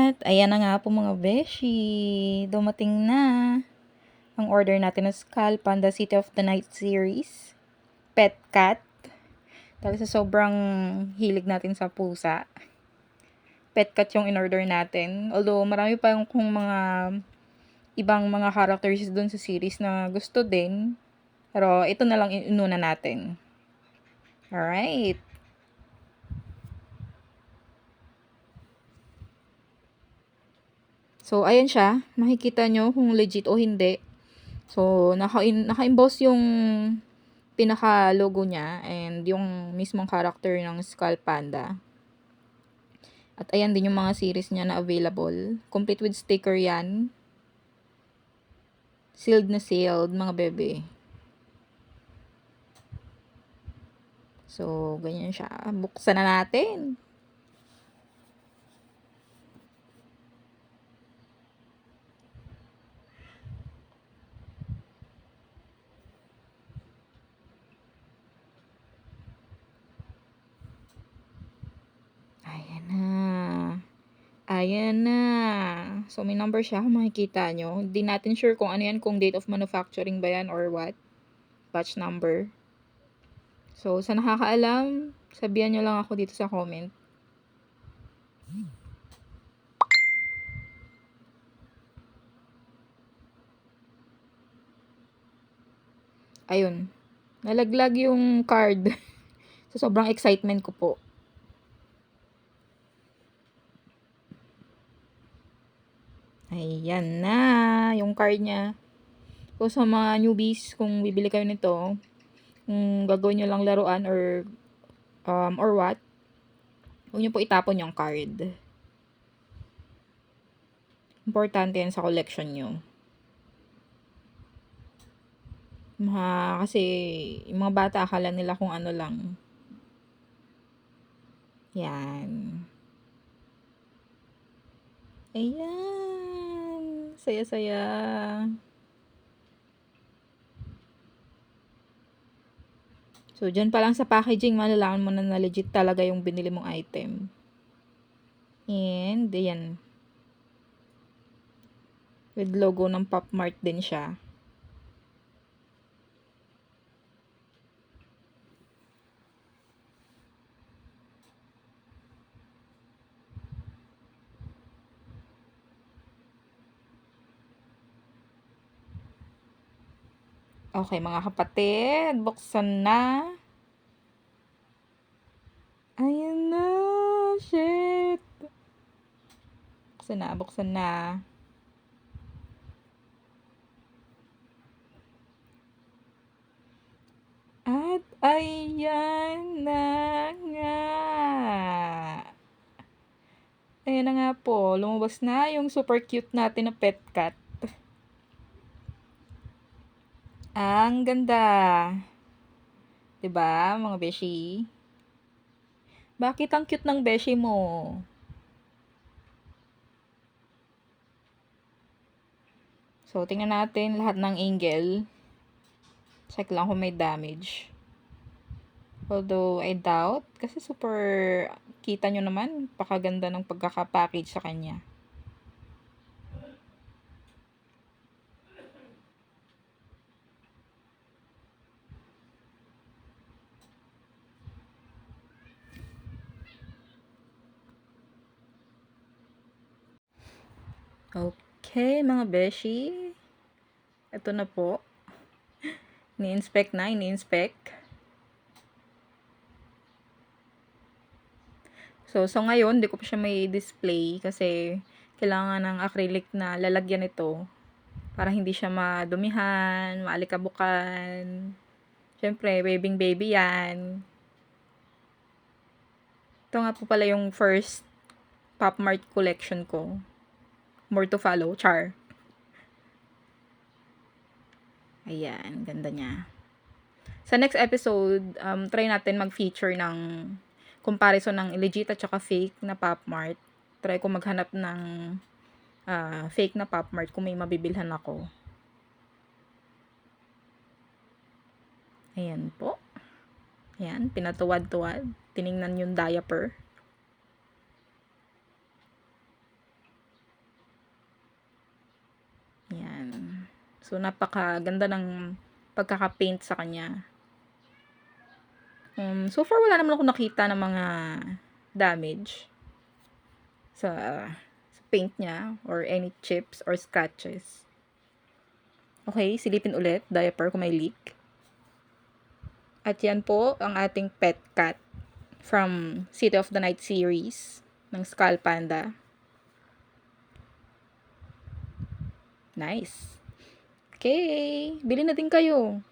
At ayan na nga po mga beshi, dumating na ang order natin na Skull Panda City of the Night series, Pet Cat. Dahil sa sobrang hilig natin sa pusa, Pet Cat yung in-order natin. Although marami pa yung kung mga ibang mga characters dun sa series na gusto din. Pero ito na lang inuna natin. Alright. So, ayan siya. Makikita nyo kung legit o hindi. So, naka-emboss yung pinaka-logo niya and yung mismong character ng Skull Panda. At ayan din yung mga series niya na available. Complete with sticker yan. Sealed na sealed, mga bebe. So, ganyan siya. Buksan na natin. Ayan na. Ayan na. So, may number siya kung makikita nyo. Hindi natin sure kung ano yan, kung date of manufacturing ba yan or what. Batch number. So, sa nakakaalam, sabihan nyo lang ako dito sa comment. Ayun. Nalaglag yung card. So, sobrang excitement ko po. Ayan na, yung card niya. So, sa mga newbies, kung bibili kayo nito, kung gagawin nyo lang laruan or what, huwag nyo po itapon yung card. Importante yan sa collection nyo. Kasi, yung mga bata, akala nila kung ano lang. Yan. Ayan. Saya-saya. So, dyan pa lang sa packaging, malalaman mo na legit talaga yung binili mong item. And, ayan. With logo ng Pop Mart din siya. Okay, mga kapatid, buksan na. Ayan na, shit. Buksan na. At ayan na nga. Ayan na nga po, lumabas na yung super cute natin na pet cat. Ang ganda. 'Di ba, mga beshi? Bakit ang cute ng beshi mo? So, tingnan natin lahat ng angle. Check lang kung may damage. Although, I doubt. Kasi super, kita nyo naman, pakaganda ng pagkakapackage sa kanya. Okay, mga beshi. Ito na po. Ini-inspect. So ngayon, di ko pa siya may display kasi kailangan ng acrylic na lalagyan ito para hindi siya madumihan, maalikabukan. Siyempre, baby yan. Ito nga po pala yung first Pop Mart collection ko. More to follow, char. Ayan, ganda niya. Sa next episode, try natin mag-feature ng comparison ng legit at saka fake na Pop Mart. Try ko maghanap ng fake na Pop Mart kung may mabibilhan ako. Ayan po. Ayan, pinatuwad-tuwad. Tiningnan yung diaper. So, napakaganda ng pagkaka-paint sa kanya. So far wala naman akong nakita ng mga damage sa paint niya or any chips or scratches. Okay, silipin ulit, diaper kung may leak. At yan po ang ating pet cat from City of the Night series ng Skull Panda. Nice. Okay, bili na din kayo.